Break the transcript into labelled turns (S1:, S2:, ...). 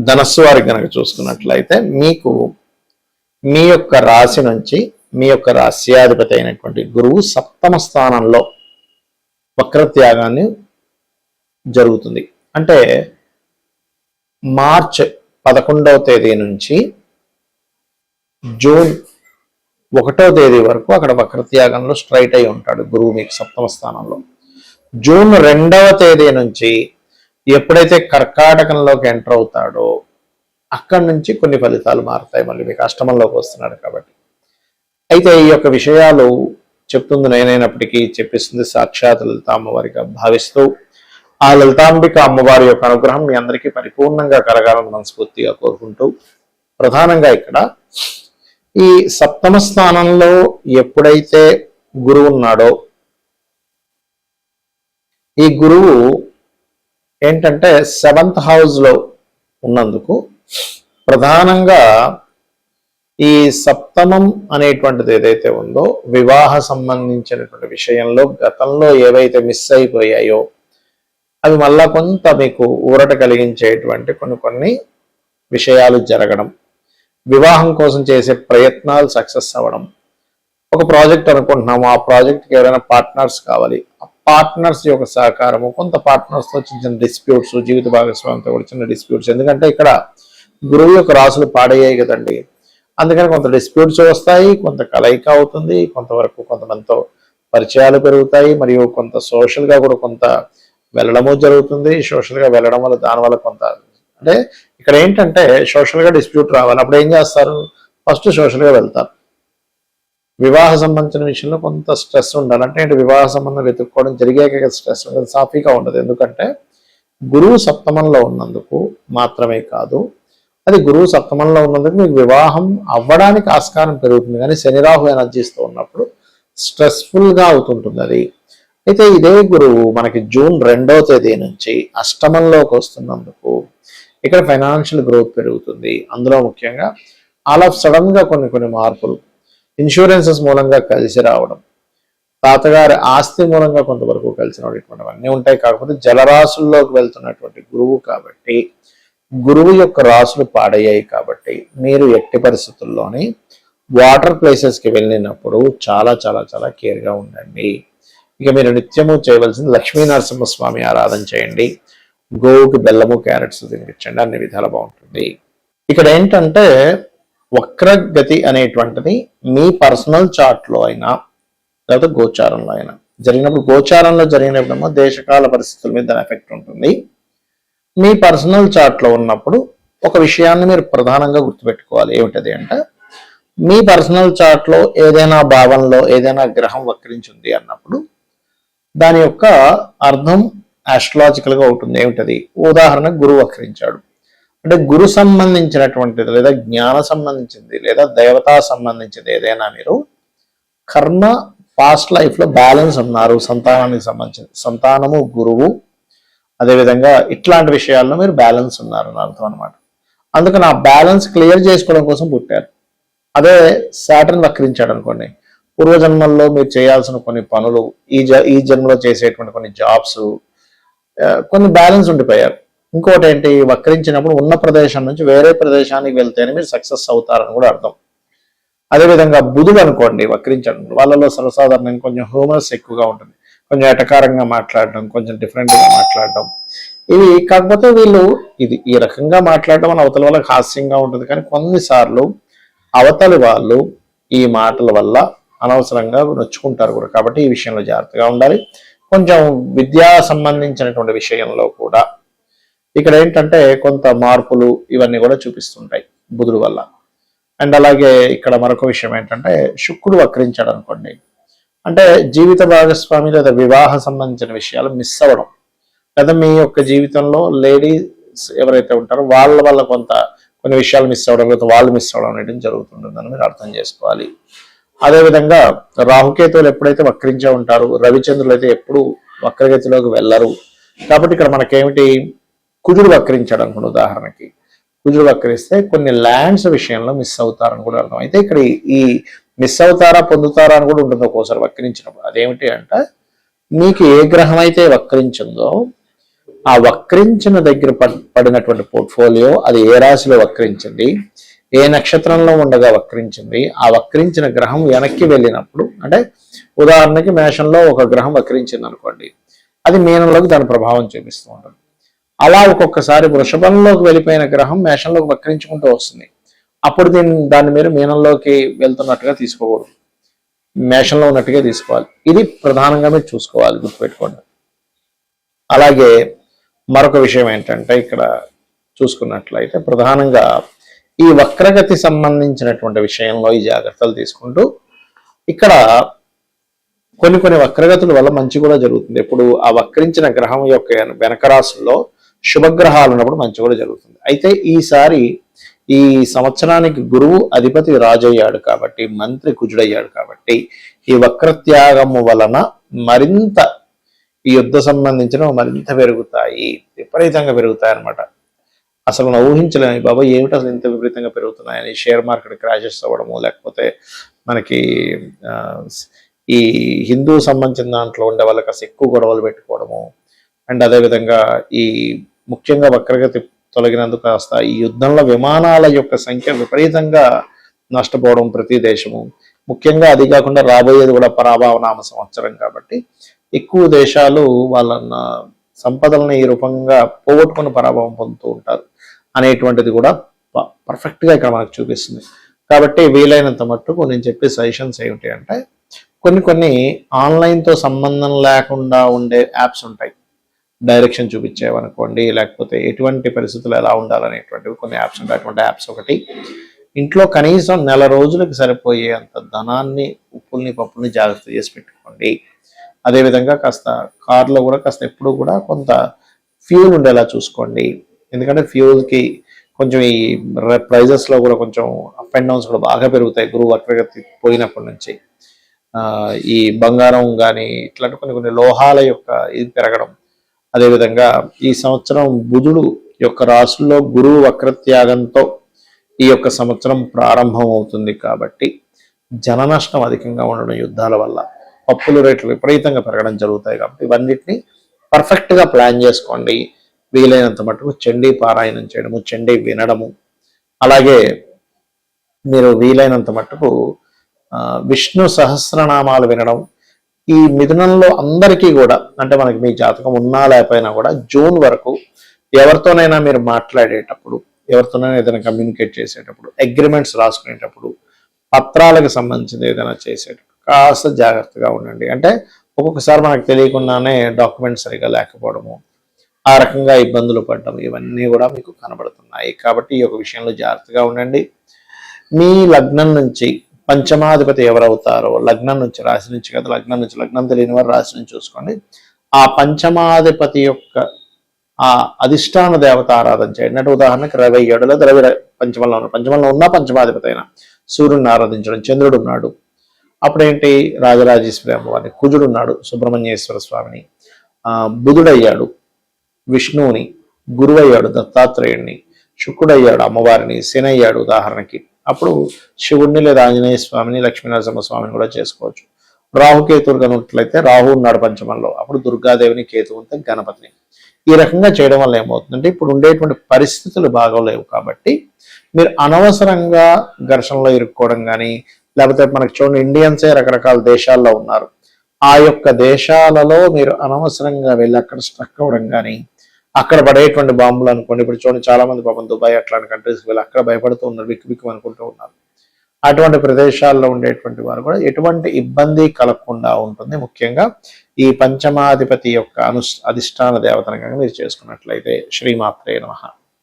S1: ధనస్సు వారికి కనుక చూసుకున్నట్లయితే మీకు మీ యొక్క రాశి నుంచి మీ యొక్క రాశ్యాధిపతి అయినటువంటి గురువు సప్తమ స్థానంలో వక్రత్యాగాన్ని జరుగుతుంది. అంటే మార్చ్ 11వ తేదీ నుంచి జూన్ 1వ తేదీ వరకు అక్కడ వక్రత్యాగంలో స్ట్రైట్ అయి ఉంటాడు గురువు మీకు సప్తమ స్థానంలో. జూన్ 2వ తేదీ నుంచి ఎప్పుడైతే కర్కాటకంలోకి ఎంటర్ అవుతాడో అక్కడి నుంచి కొన్ని ఫలితాలు మారుతాయి. మళ్ళీ మీకు అష్టమంలోకి వస్తున్నాడు కాబట్టి. అయితే ఈ యొక్క విషయాలు చెప్తుంది నేనైనప్పటికీ చెప్పిస్తుంది సాక్షాత్ లలిత అమ్మవారిగా భావిస్తూ ఆ లలితాంబిక అమ్మవారి యొక్క అనుగ్రహం మీ అందరికీ పరిపూర్ణంగా కలగాలని మనస్ఫూర్తిగా కోరుకుంటూ, ప్రధానంగా ఇక్కడ ఈ సప్తమ స్థానంలో ఎప్పుడైతే గురువు ఉన్నాడో ఈ గురువు ఏంటంటే 7th హౌస్లో ఉన్నందుకు ప్రధానంగా ఈ సప్తమం అనేటువంటిది ఏదైతే ఉందో వివాహ సంబంధించినటువంటి విషయంలో గతంలో ఏవైతే మిస్ అయిపోయాయో అవి మళ్ళా కొంత మీకు ఊరట కలిగించేటువంటి కొన్ని విషయాలు జరగడం, వివాహం కోసం చేసే ప్రయత్నాలు సక్సెస్ అవ్వడం, ఒక ప్రాజెక్ట్ అనుకుంటున్నాము ఆ ప్రాజెక్ట్కి ఎవరైనా పార్ట్నర్స్ కావాలి, ఆ పార్ట్నర్స్ యొక్క సహకారము, కొంత పార్ట్నర్స్తో చిన్న చిన్న డిస్ప్యూట్స్, జీవిత భాగస్వామితో కూడా చిన్న డిస్ప్యూట్స్, ఎందుకంటే ఇక్కడ గురువు యొక్క రాసులు పాడయ్యాయి కదండి, అందుకని కొంత డిస్ప్యూట్స్ వస్తాయి, కొంత కలయిక అవుతుంది, కొంతవరకు కొంతమందితో పరిచయాలు పెరుగుతాయి, మరియు కొంత సోషల్గా కూడా కొంత వెళ్ళడము జరుగుతుంది. సోషల్గా వెళ్ళడం వల్ల దానివల్ల కొంత అంటే ఇక్కడ ఏంటంటే సోషల్గా డిస్ప్యూట్ రావాలి, అప్పుడు ఏం చేస్తారు, ఫస్ట్ సోషల్గా వెళ్తారు. వివాహ సంబంధించిన విషయంలో కొంత స్ట్రెస్ ఉండాలి, అంటే వివాహ సంబంధం వెతుక్కోవడం జరిగాక స్ట్రెస్ ఉండదు, సాఫీగా ఉండదు. ఎందుకంటే గురువు సప్తమంలో ఉన్నందుకు మాత్రమే కాదు, అది గురువు సప్తమంలో ఉన్నందుకు మీకు వివాహం అవ్వడానికి ఆస్కారం పెరుగుతుంది. కానీ శని రాహు ఎనర్జీస్తో ఉన్నప్పుడు స్ట్రెస్ఫుల్గా అవుతుంటుంది అది. అయితే ఇదే గురువు మనకి జూన్ 2వ తేదీ నుంచి అష్టమంలోకి వస్తున్నందుకు ఇక్కడ ఫైనాన్షియల్ గ్రోత్ పెరుగుతుంది. అందులో ముఖ్యంగా ఆల్ ఆఫ్ సడన్గా కొన్ని మార్పులు, ఇన్సూరెన్సెస్ మూలంగా కలిసి రావడం, తాతగారి ఆస్తి మూలంగా కొంతవరకు కలిసి రావడం, ఇటువంటివన్నీ ఉంటాయి. కాకపోతే జలరాశుల్లోకి వెళ్తున్నటువంటి గురువు కాబట్టి, గురువు యొక్క రాసులు పాడయ్యాయి కాబట్టి మీరు ఎట్టి పరిస్థితుల్లోని వాటర్ ప్లేసెస్కి వెళ్ళినప్పుడు చాలా చాలా చాలా కేర్గా ఉండండి. ఇక మీరు నిత్యము చేయవలసింది లక్ష్మీనరసింహస్వామి ఆరాధన చేయండి, గోవుకి బెల్లము క్యారెట్స్ తినిపించండి, అన్ని విధాలు బాగుంటుంది. ఇక్కడ ఏంటంటే వక్రగతి అనేటువంటిది మీ పర్సనల్ చార్ట్లో అయినా లేకపోతే గోచారంలో అయినా జరిగినప్పుడు, గోచారంలో జరిగినప్పుడేమో దేశకాల పరిస్థితుల మీద దాని ఎఫెక్ట్ ఉంటుంది. మీ పర్సనల్ చార్ట్లో ఉన్నప్పుడు ఒక విషయాన్ని మీరు ప్రధానంగా గుర్తుపెట్టుకోవాలి. ఏమిటది అంటే మీ పర్సనల్ చార్ట్లో ఏదైనా భావంలో ఏదైనా గ్రహం వక్రించింది అన్నప్పుడు దాని యొక్క అర్థం ఆస్ట్రాలజికల్గా ఉంటుంది. ఏమిటది, ఉదాహరణకు గురువు వక్రించాడు అంటే గురు సంబంధించినటువంటిది లేదా జ్ఞాన సంబంధించింది లేదా దేవతా సంబంధించింది ఏదైనా మీరు కర్మ పాస్ట్ లైఫ్లో బ్యాలెన్స్ ఉన్నారు, సంతానానికి సంబంధించింది, సంతానము గురువు, అదేవిధంగా ఇట్లాంటి విషయాల్లో మీరు బ్యాలెన్స్ ఉన్నారు అని అర్థం అనమాట. అందుకని ఆ బ్యాలెన్స్ క్లియర్ చేసుకోవడం కోసం పుట్టారు. అదే సాటర్న్ వక్రించాడు అనుకోండి, పూర్వజన్మల్లో మీరు చేయాల్సిన కొన్ని పనులు ఈ జన్మలో చేసేటువంటి కొన్ని జాబ్స్ కొన్ని బ్యాలెన్స్ ఉండిపోయారు. ఇంకోటి ఏంటి, వక్రించినప్పుడు ఉన్న ప్రదేశం నుంచి వేరే ప్రదేశానికి వెళ్తేనే మీరు సక్సెస్ అవుతారని కూడా అర్థం. అదేవిధంగా బుధుడు అనుకోండి వక్రించడం, వాళ్ళలో సర్వసాధారణంగా కొంచెం హ్యూమరస్ ఎక్కువగా ఉంటుంది, కొంచెం ఎటకారంగా మాట్లాడడం, కొంచెం డిఫరెంట్గా మాట్లాడడం, ఇవి కాకపోతే వీళ్ళు ఈ రకంగా మాట్లాడడం వల్ల అవతల వాళ్ళకి హాస్యంగా ఉంటుంది. కానీ కొన్నిసార్లు అవతలి వాళ్ళు ఈ మాటల వల్ల అనవసరంగా నొచ్చుకుంటారు కూడా. కాబట్టి ఈ విషయంలో జాగ్రత్తగా ఉండాలి. కొంచెం విద్యా సంబంధించినటువంటి విషయంలో కూడా ఇక్కడ ఏంటంటే కొంత మార్పులు ఇవన్నీ కూడా చూపిస్తుంటాయి బుధుడు వల్ల. అండ్ అలాగే ఇక్కడ మరొక విషయం ఏంటంటే శుక్రుడు వక్రించాడు అనుకోండి, అంటే జీవిత భాగస్వామి లేదా వివాహ సంబంధించిన విషయాలు మిస్ అవ్వడం, లేదా మీ యొక్క జీవితంలో లేడీస్ ఎవరైతే ఉంటారో వాళ్ళ వల్ల కొన్ని విషయాలు మిస్ అవ్వడం, లేదా వాళ్ళు మిస్ అవ్వడం అనేది జరుగుతుంటుందని మీరు అర్థం చేసుకోవాలి. అదేవిధంగా రాహుకేతువులు ఎప్పుడైతే వక్రించే ఉంటారు, రవిచంద్రులు అయితే ఎప్పుడు వక్రగతిలోకి వెళ్ళరు. కాబట్టి ఇక్కడ మనకేమిటి, కుజుడు వక్రించాడు అనుకోండి, ఉదాహరణకి కుజుడు వక్రిస్తే కొన్ని ల్యాండ్స్ విషయంలో మిస్ అవుతారని కూడా అర్థం. అయితే ఇక్కడ ఈ మిస్ అవుతారా పొందుతారా అని కూడా ఉంటుంది ఒక్కోసారి వక్రించినప్పుడు. అదేమిటి అంటే మీకు ఏ గ్రహం అయితే వక్రించిందో ఆ వక్రించిన దగ్గర పడినటువంటి పోర్ట్ఫోలియో అది ఏ రాశిలో వక్రించింది, ఏ నక్షత్రంలో ఉండగా వక్రించింది, ఆ వక్రించిన గ్రహం వెనక్కి వెళ్ళినప్పుడు, అంటే ఉదాహరణకి మేషంలో ఒక గ్రహం వక్రించింది అనుకోండి, అది మీనంలోకి దాని ప్రభావం చూపిస్తూ ఉంటుంది. అలా ఒక్కొక్కసారి వృషభంలోకి వెళ్ళిపోయిన గ్రహం మేషంలోకి వక్రించుకుంటూ వస్తుంది. అప్పుడు దాన్ని మీరు మీనంలోకి వెళ్తున్నట్టుగా తీసుకోకూడదు, మేషంలో ఉన్నట్టుగా తీసుకోవాలి. ఇది ప్రధానంగా మీరు చూసుకోవాలి, గుర్తుపెట్టుకోండి. అలాగే మరొక విషయం ఏంటంటే ఇక్కడ చూసుకున్నట్లయితే ప్రధానంగా ఈ వక్రగతి సంబంధించినటువంటి విషయంలో ఈ జాగ్రత్తలు తీసుకుంటూ ఇక్కడ కొన్ని వక్రగతుల వల్ల మంచి కూడా జరుగుతుంది. ఇప్పుడు ఆ వక్రించిన గ్రహం యొక్క వెనక రాశుల్లో శుభగ్రహాలు ఉన్నప్పుడు మంచి కూడా జరుగుతుంది. అయితే ఈసారి ఈ సంవత్సరానికి గురువు అధిపతి రాజయ్యాడు కాబట్టి, మంత్రి కుజుడయ్యాడు కాబట్టి, ఈ వక్రత్యాగము వలన మరింత ఈ యుద్ధ సంబంధించిన మరింత పెరుగుతాయి, విపరీతంగా పెరుగుతాయి అనమాట. అసలు మనం ఊహించలేము, బాబా ఏమిటి అసలు ఇంత విపరీతంగా పెరుగుతున్నాయని. షేర్ మార్కెట్ క్రాషెస్ అవ్వడము, లేకపోతే మనకి ఈ హిందూ సంబంధించిన దాంట్లో ఉండే వాళ్ళకి అసలు ఎక్కువ గొడవలు పెట్టుకోవడము, అండ్ అదేవిధంగా ఈ ముఖ్యంగా వక్రగతి తొలగినందుకు కాస్త ఈ యుద్ధంలో విమానాల యొక్క సంఖ్య విపరీతంగా నష్టపోవడం ప్రతి దేశము. ముఖ్యంగా అది కాకుండా రాబోయేది కూడా పరాభవనామ సంవత్సరం కాబట్టి ఎక్కువ దేశాలు వాళ్ళ సంపదలను ఈ రూపంగా పోగొట్టుకుని పరాభవం పొందుతూ ఉంటారు అనేటువంటిది కూడా పర్ఫెక్ట్గా ఇక్కడ మనకు చూపిస్తుంది. కాబట్టి వీలైనంత మట్టుకు నేను చెప్పే సజెషన్స్ ఏమిటి అంటే, కొన్ని ఆన్లైన్తో సంబంధం లేకుండా ఉండే యాప్స్ ఉంటాయి, డైరెక్షన్ చూపించేవనుకోండి, లేకపోతే ఎటువంటి పరిస్థితులు ఎలా ఉండాలనేటువంటివి కొన్ని యాప్స్ ఉంటాయి. అటువంటి యాప్స్ ఒకటి, ఇంట్లో కనీసం నెల రోజులకు సరిపోయే అంత ధనాన్ని, ఉప్పుల్ని పప్పుల్ని జాగ్రత్త చేసి పెట్టుకోండి. అదేవిధంగా కాస్త కార్లో కూడా కాస్త ఎప్పుడు కూడా కొంత ఫ్యూల్ ఉండేలా చూసుకోండి. ఎందుకంటే ఫ్యూల్కి కొంచెం ఈ ప్రైజెస్లో కూడా కొంచెం అప్ అండ్ డౌన్స్ కూడా బాగా పెరుగుతాయి గురువు వక్రగతి పోయినప్పటి నుంచి. ఈ బంగారం కానీ ఇట్లాంటి కొన్ని లోహాల యొక్క ఇది పెరగడం, అదేవిధంగా ఈ సంవత్సరం బుధుడు యొక్క రాశుల్లో గురువు వక్రత్యాగంతో ఈ యొక్క సంవత్సరం ప్రారంభం అవుతుంది కాబట్టి జన నష్టం అధికంగా ఉండడం, యుద్ధాల వల్ల పప్పుల రేట్లు విపరీతంగా పెరగడం జరుగుతాయి. కాబట్టి ఇవన్నిటిని పర్ఫెక్ట్గా ప్లాన్ చేసుకోండి. వీలైనంత మటుకు చండీ పారాయణం చేయడము, చండీ వినడము, అలాగే మీరు వీలైనంత మటుకు విష్ణు సహస్రనామాలు వినడం. ఈ మిథునంలో అందరికీ కూడా, అంటే మనకి మీ జాతకం ఉన్నా లేకపోయినా కూడా జూన్ వరకు ఎవరితోనైనా మీరు మాట్లాడేటప్పుడు, ఎవరితోనైనా ఏదైనా కమ్యూనికేట్ చేసేటప్పుడు, అగ్రిమెంట్స్ రాసుకునేటప్పుడు, పత్రాలకు సంబంధించింది ఏదైనా చేసేటప్పుడు కాస్త జాగ్రత్తగా ఉండండి. అంటే ఒక్కొక్కసారి మనకు తెలియకుండానే డాక్యుమెంట్స్ సరిగా లేకపోవడము, ఆ రకంగా ఇబ్బందులు పడడం, ఇవన్నీ కూడా మీకు కనబడుతున్నాయి. కాబట్టి ఈ యొక్క విషయంలో జాగ్రత్తగా ఉండండి. మీ లగ్నం నుంచి పంచమాధిపతి ఎవరవుతారో, లగ్నం నుంచి, రాశి నుంచి కదా, లగ్నం తెలియని వారు రాశి నుంచి చూసుకోండి. ఆ పంచమాధిపతి యొక్క ఆ అధిష్టాన దేవత ఆరాధన చేయండి. అంటే ఉదాహరణకి 27 లేదా 20 పంచమంలో ఉన్న పంచమాధిపతి అయినా సూర్యుడిని ఆరాధించడం. చంద్రుడు ఉన్నాడు, అప్పుడేంటి రాజరాజేశ్వరి అమ్మవారిని, కుజుడు ఉన్నాడు సుబ్రహ్మణ్యేశ్వర స్వామిని, బుధుడయ్యాడు విష్ణువుని, గురువయ్యాడు దత్తాత్రేయుడిని, శుక్రుడయ్యాడు అమ్మవారిని, శని అయ్యాడు ఉదాహరణకి. అప్పుడు శివుడిని లేదా ఆంజనేయ స్వామిని, లక్ష్మీనరసింహ స్వామిని కూడా చేసుకోవచ్చు. రాహుకేతువులు కనున్నట్లయితే రాహు ఉన్నాడు పంచమంలో, అప్పుడు దుర్గాదేవిని, కేతువుని, గణపతిని. ఈ రకంగా చేయడం వల్ల ఏమవుతుందంటే ఇప్పుడు ఉండేటువంటి పరిస్థితులు బాగోలేవు కాబట్టి మీరు అనవసరంగా ఘర్షణలో ఇరుక్కోవడం కానీ, లేకపోతే మనకు చూడండి ఇండియన్సే రకరకాల దేశాల్లో ఉన్నారు, ఆ యొక్క దేశాలలో మీరు అనవసరంగా వెళ్ళి అక్కడ స్ట్రక్ అవ్వడం కానీ, అక్కడ పడేటువంటి బాంబులు అనుకోండి. ఇప్పుడు చూడండి చాలా మంది పాపం దుబాయ్ అట్లాంటి కంట్రీస్కి వెళ్ళి అక్కడ భయపడుతూ ఉన్నారు, బిక్కు అనుకుంటూ ఉన్నారు. అటువంటి ప్రదేశాల్లో ఉండేటువంటి వారు కూడా ఎటువంటి ఇబ్బంది కలగకుండా ఉంటుంది. ముఖ్యంగా ఈ పంచమాధిపతి యొక్క అధిష్టాన దేవతను కనుక మీరు చేసుకున్నట్లయితే. శ్రీమాత్రే నమః.